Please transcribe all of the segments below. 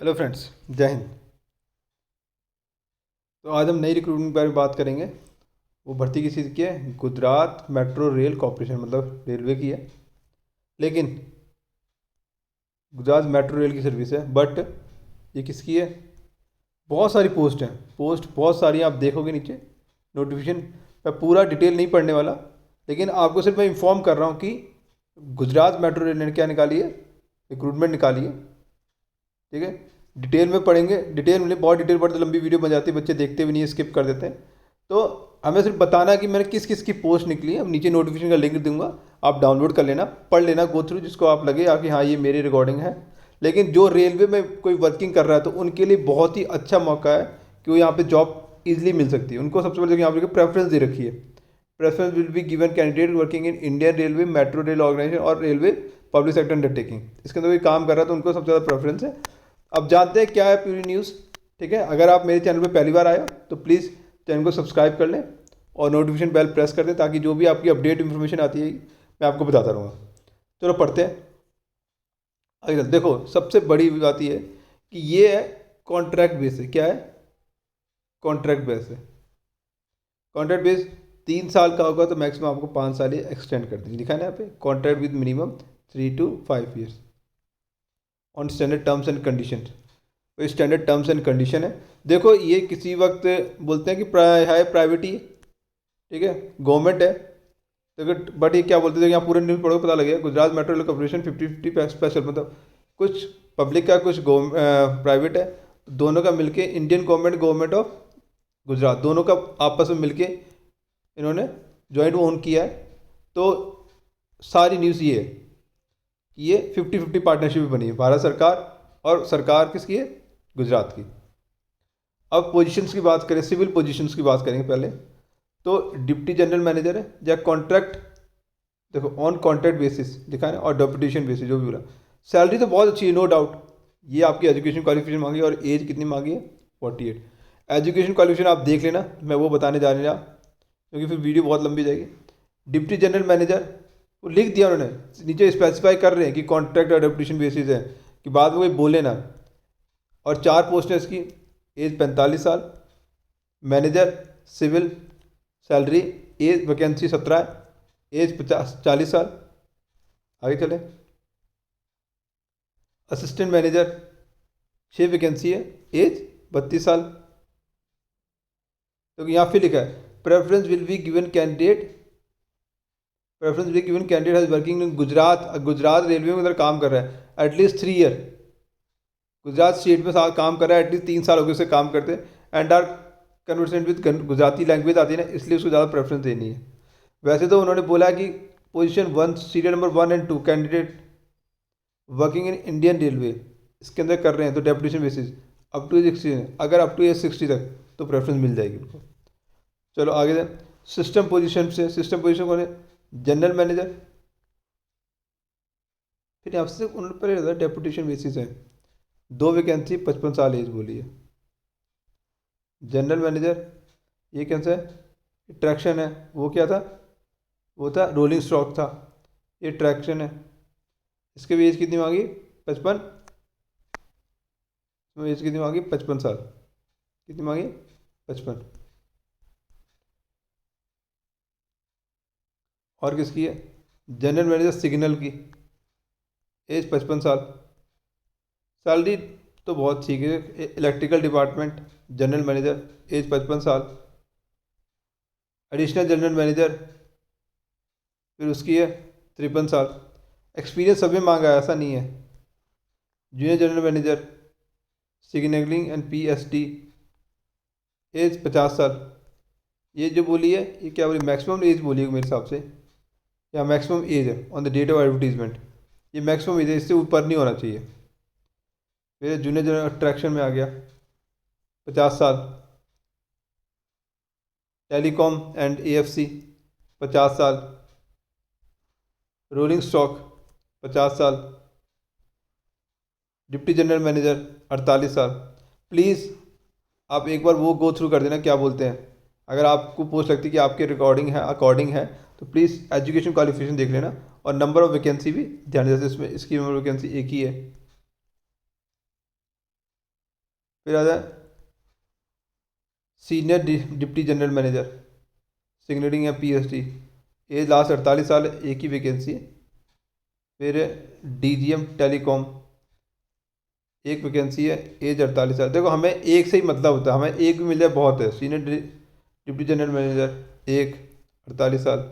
Hello friends, जय हिंद। तो आज हम नई रिक्रूटमेंट के बारे में बात करेंगे। वो भर्ती किस चीज़ की है? गुजरात मेट्रो रेल कॉरपोरेशन, मतलब रेलवे की है। लेकिन गुजरात मेट्रो रेल की सर्विस है, बट ये किसकी है? बहुत सारी पोस्ट हैं, पोस्ट बहुत सारी हैं, आप देखोगे नीचे नोटिफिकेशन। मैं पूरा डिटेल नहीं पढ़ने वाला, लेकिन आपको सिर्फ मैं इंफॉर्म कर रहा हूँ कि गुजरात मेट्रो रेल ने क्या निकाली है, रिक्रूटमेंट निकाली है। ठीक है, डिटेल में पढ़ेंगे। डिटेल में बहुत डिटेल पढ़ते लंबी वीडियो बन जाती है, बच्चे देखते भी नहीं है, स्किप कर देते हैं। तो हमें सिर्फ बताना है कि मैंने किस किस की पोस्ट निकली है। अब नीचे नोटिफिकेशन का लिंक दूंगा, आप डाउनलोड कर लेना, पढ़ लेना, गो थ्रू, जिसको आप लगे कि हाँ ये मेरी रिकॉर्डिंग है। लेकिन जो रेलवे में कोई वर्किंग कर रहा है तो उनके लिए बहुत ही अच्छा मौका है कि वो यहाँ पे जॉब ईजिली मिल सकती है उनको। सबसे पहले यहाँ पे प्रेफरेंस दे रखी है। Preference will be given candidate working in Indian railway, metro rail organisation और रेलवे पब्लिक सेक्टर अंडरटेकिंग। इसके अंदर कोई काम कर रहा है तो उनको सबसे ज़्यादा प्रेफरेंस है। अब जानते हैं क्या है पूरी न्यूज़। ठीक है, अगर आप मेरे चैनल पर पहली बार आए हो तो प्लीज़ चैनल को सब्सक्राइब कर लें और नोटिफिकेशन बेल प्रेस कर दें, ताकि जो भी आपकी अपडेट इन्फॉर्मेशन आती है मैं आपको बताता रहूँगा। चलो पढ़ते हैं आगे। देखो, सबसे बड़ी बात ये है कि ये है कॉन्ट्रैक्ट बेस है। क्या है? कॉन्ट्रैक्ट बेस है। कॉन्ट्रैक्ट बेस 3 साल का होगा तो मैक्सिमम आपको 5 साल ही एक्सटेंड कर देंगे। लिखा है ना यहाँ पे, contract with minimum 3 to 5 years on standard terms and condition. तो स्टैंडर्ड टर्म्स एंड कंडीशन है। देखो, ये किसी वक्त बोलते हैं कि है प्राइवेट ही, ठीक है, गवर्नमेंट है। तो बट ये क्या बोलते थे, यहाँ पूरे न्यूज़ पढ़ो पता लगेगा। Gujarat metro rail corporation 50-50 special, मतलब कुछ पब्लिक का कुछ प्राइवेट है। तो दोनों का मिलके Indian government, government of Gujarat, दोनों का आपस में मिलके इन्होंने ज्वाइंट ओन किया है। तो सारी न्यूज़ ये है कि ये 50-50 पार्टनरशिप बनी है, भारत सरकार और सरकार किसकी है? गुजरात की। अब पोजीशंस की बात करें, सिविल पोजीशंस की बात करेंगे पहले। तो डिप्टी जनरल मैनेजर है या कॉन्ट्रैक्ट, देखो ऑन कॉन्ट्रैक्ट बेसिस लिखा है ना, और डेपुटेशन बेसिस जो भी बोला। सैलरी तो बहुत अच्छी है, नो डाउट। ये आपकी एजुकेशन क्वालिफिकेशन मांगी और एज कितनी मांगी है? 48। एजुकेशन क्वालिफिकेशन आप देख लेना, मैं वो बताने जा रहा, क्योंकि फिर वीडियो बहुत लंबी जाएगी। डिप्टी जनरल मैनेजर वो लिख दिया उन्होंने, नीचे स्पेसिफाई कर रहे हैं कि कॉन्ट्रैक्ट और डेपुटेशन बेसिस है, कि बाद में कोई बोले ना। और 4 पोस्ट है इसकी। एज 45 साल, manager civil, salary, age vacancy 17 है, एज 40 साल। आगे चले, असिस्टेंट मैनेजर 6 वैकेंसी है, एज 32 साल। तो यहाँ फिर लिखा है preference will be given candidate, preference will be given candidate has working in Gujarat, Gujarat railway में अगर काम कर रहा है एटलीस्ट 3 ईयर, गुजरात स्टेट में काम कर रहा है एटलीस्ट 3 साल हो गए उसे काम करते, and are conversant with Gujarati language आती है ना, इसलिए उसको ज़्यादा प्रेफरेंस देनी है। वैसे तो उन्होंने बोला कि position 1, serial number 1 and 2 candidate working in Indian railway इसके अंदर कर रहे हैं तो deputation basis up to age 60 है। अगर अप टू एज 60 तक तो प्रेफरेंस मिल जाएगी उनको। चलो आगे जाए, सिस्टम पोजीशन से। सिस्टम पोजीशन कौन है? General manager. फिर यहाँ से उन्होंने पहले डेपुटेशन बेसिस है, 2 वैकेंसी, 55 साल एज बोली है। जनरल मैनेजर ये कैसा है? ट्रैक्शन है। वो क्या था? वो था रोलिंग स्टॉक था, ये ट्रैक्शन है। इसके भी एज कितनी मांगी? 55। एज कितनी मांगी? 55 साल। कितनी मांगी? 55। और किसकी है? जनरल मैनेजर सिग्नल की, एज 55 साल। सैलरी तो बहुत ठीक है। Electrical department general manager, age 55 साल। एडिशनल जनरल मैनेजर फिर उसकी है 53 साल। एक्सपीरियंस सभी मांगा है, ऐसा नहीं है। Junior general manager signalling and PST, age 50 साल। ये जो बोली है ये क्या बोली? मैक्सिमम एज बोली है मेरे हिसाब से, या मैक्सिमम एज है on the date of advertisement. ये मैक्सिमम एज है, इससे ऊपर नहीं होना चाहिए। फिर जूनियर जनरल अट्रैक्शन में आ गया 50 साल। टेलीकॉम एंड एएफसी 50 साल। रोलिंग स्टॉक 50 साल। डिप्टी जनरल मैनेजर 48 साल। प्लीज़ आप एक बार वो गो थ्रू कर देना क्या बोलते हैं। अगर आपको पोस्ट लगती है कि आपके रिकॉर्डिंग है अकॉर्डिंग है तो प्लीज़ एजुकेशन क्वालिफिकेशन देख लेना, और नंबर ऑफ वैकेंसी भी ध्यान, जैसे इसमें इसकी नंबर वैकेंसी एक ही है। फिर आता है senior deputy general manager signalling या पीएसटी, एज लास्ट 48 साल, एक ही वैकेंसी है। फिर डीजीएम टेलीकॉम, एक वैकेंसी है, एज 48 साल। देखो हमें एक से ही मतलब होता है, हमें एक भी मिल जाए बहुत है। सीनियर डिप्टी जनरल मैनेजर एक, 48 साल।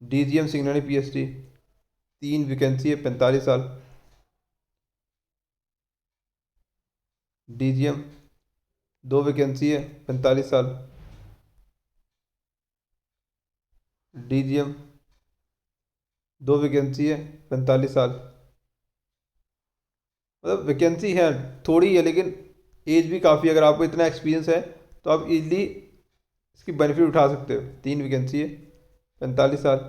डीजीएम सिग्नलिंग पीएसटी, तीन वैकेंसी है, 45 साल। डीजीएम दो वैकेंसी है, 45 साल। डीजीएम दो वैकेंसी है, 45 साल। मतलब वैकेंसी है थोड़ी है, लेकिन एज भी काफ़ी है। अगर आपको इतना एक्सपीरियंस है तो आप इजीली इसकी बेनिफिट उठा सकते हो। तीन वैकेंसी है, 45 साल।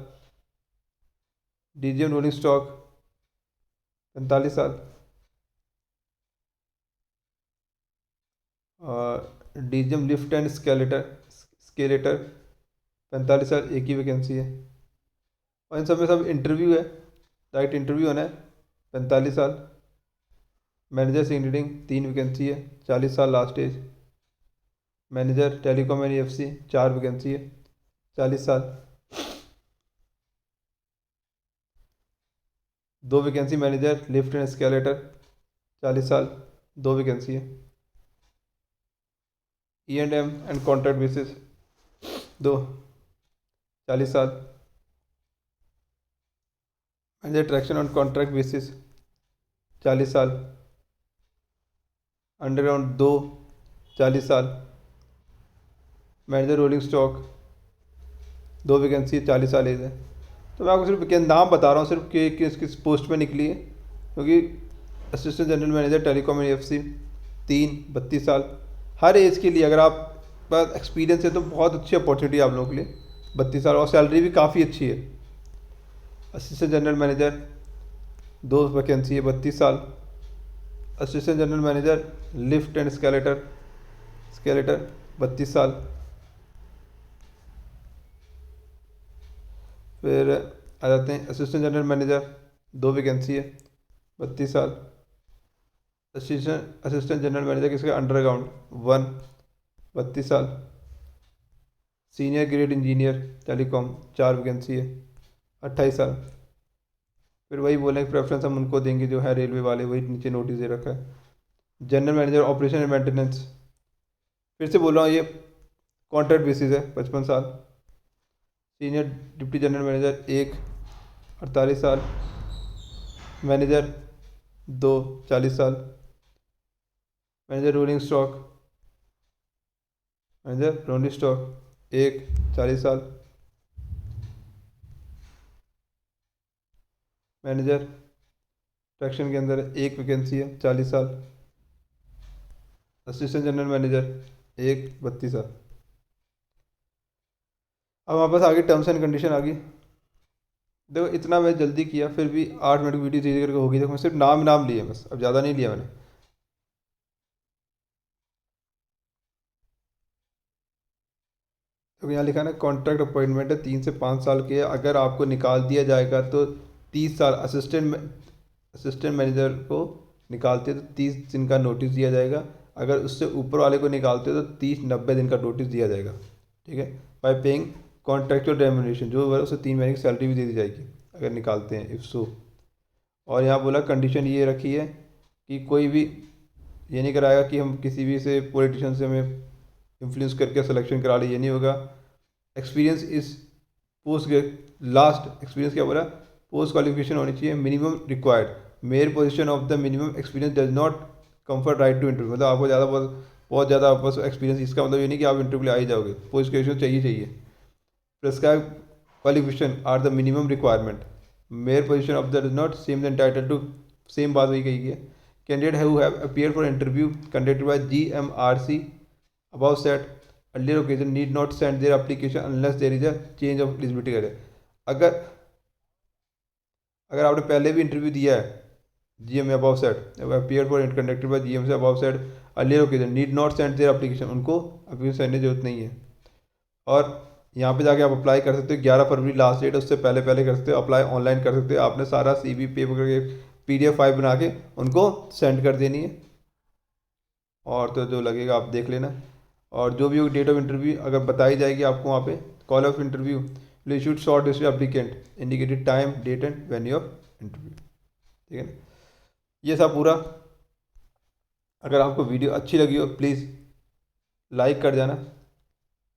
डीजीएम रोलिंग स्टॉक, 45 साल। और डीजीएम लिफ्ट एंड स्केलेटर 45 साल, एक ही वैकेंसी है। और इन सब में सब इंटरव्यू है, डायरेक्ट इंटरव्यू होना है, 45 साल। मैनेजर इंजीनियरिंग तीन वैकेंसी है, 40 साल last age. Manager telecom and FC चार वैकेंसी है, 40 साल। दो vacancy manager lift and escalator, 40 साल, दो वैकेंसी है। ई एंड कॉन्ट्रैक्ट बेसिस दो, 40 साल। Manager traction on contract basis, 40 साल। अंडरग्राउंड दो, 40 साल। मैनेजर रोलिंग स्टॉक दो वैकेंसी, 40 साल एज है। तो मैं आपको सिर्फ नाम बता रहा हूँ सिर्फ कि किस किस पोस्ट में निकली है, क्योंकि assistant general manager telecom and FC तीन, 32 साल। हर एज के लिए अगर आप पास एक्सपीरियंस है तो बहुत अच्छी अपॉर्चुनिटी है आप लोगों के लिए। 32 साल और सैलरी भी काफ़ी अच्छी है। असिस्टेंट जनरल मैनेजर दो वैकेंसी है, 32 साल। Assistant general manager lift and skeletal 32 साल। फिर आ जाते हैं असिस्टेंट जनरल मैनेजर, दो वैकेंसी है, 32 साल। असिस्टेंट जनरल मैनेजर किसका, अंडरग्राउंड वन, 32 साल। सीनियर ग्रेड इंजीनियर टेलीकॉम चार वैकेंसी है, 28 साल। फिर वही बोलें प्रेफरेंस हम उनको देंगे जो है रेलवे वाले, वही नीचे नोटिस दे रखा है। General manager operation and maintenance, फिर से बोल रहा हूँ ये कॉन्ट्रैक्ट बेसिस है, 55 साल। सीनियर डिप्टी जनरल मैनेजर एक, 48 साल। मैनेजर दो, 40 साल। मैनेजर रोलिंग स्टॉक एक, 40 साल। मैनेजर ट्रैक्शन के अंदर एक वैकेंसी है, 40 साल। असिस्टेंट जनरल मैनेजर एक, 32 साल। अब हमारे पास आगे टर्म्स एंड कंडीशन आ गई। देखो इतना मैं जल्दी किया, फिर भी 8 मिनट की वीडियो धीरे करके होगी। देखो मैं सिर्फ नाम नाम लिए बस, अब ज़्यादा नहीं लिया मैंने। तो यहाँ लिखा है ना, कॉन्ट्रैक्ट अपॉइंटमेंट है, 3 से 5 साल के। अगर आपको निकाल दिया जाएगा तो 30 साल, असिस्टेंट मैनेजर को निकालते हैं तो 30 दिन का नोटिस दिया जाएगा। अगर उससे ऊपर वाले को निकालते हो तो 30-90 दिन का नोटिस दिया जाएगा। ठीक है, बाय पेइंग कॉन्ट्रैक्चुअल रेम्यूनरेशन, जो है उसे 3 महीने की सैलरी भी दे दी जाएगी अगर निकालते हैं, इफ़ सो। और यहाँ बोला कंडीशन ये रखी है कि कोई भी ये नहीं कराएगा कि हम किसी भी से पॉलिटिशियन से हमें इन्फ्लुएंस करके सिलेक्शन करा ले, ये नहीं होगा। एक्सपीरियंस इस पोस्ट लास्ट एक्सपीरियंस क्या बोला, पोस्ट क्वालिफिकेशन होनी चाहिए minimum required, mere position of the minimum experience does not comfort right to interview. मतलब आपको ज़्यादा बहुत ज़्यादा बस एक्सपीरियंस, इसका मतलब ये नहीं कि आप इंटरव्यू आ ही जाओगे, पोस्ट क्वालिफिकेशन चाहिए। Prescribe qualification are the minimum requirement, mere position of the does not same entitle to, same बात वही कही गई है। Candidate who have appear for interview conducted by GMRC above said earlier occasion need not send their application unless there is a change of eligibility criteria। अगर अगर आपने पहले भी इंटरव्यू दिया है GM above said appear for conducted by GM से above said earlier occasion need not send their application, उनको application send की जरूरत नहीं है। और यहाँ पे जाके आप अप्लाई कर सकते हो, 11 फरवरी लास्ट डेट, उससे पहले पहले कर सकते हो, अप्लाई ऑनलाइन कर सकते हो। आपने सारा CV पेपर करके PDF फाइल बना के उनको सेंड कर देनी है। और तो जो लगेगा आप देख लेना। और जो भी हो डेट ऑफ इंटरव्यू अगर बताई जाएगी आपको वहाँ पे, call of interview, please shoot short list applicant, indicated time date and venue of interview. ठीक है ना, ये सब पूरा। अगर आपको वीडियो अच्छी लगी हो प्लीज़ लाइक कर जाना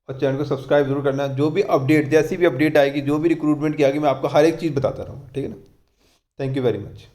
और चैनल को सब्सक्राइब जरूर करना। जो भी अपडेट, जैसी भी अपडेट आएगी, जो भी रिक्रूटमेंट की आएगी, मैं आपको हर एक चीज़ बताता रहूँगा। ठीक है ना, थैंक यू वेरी मच।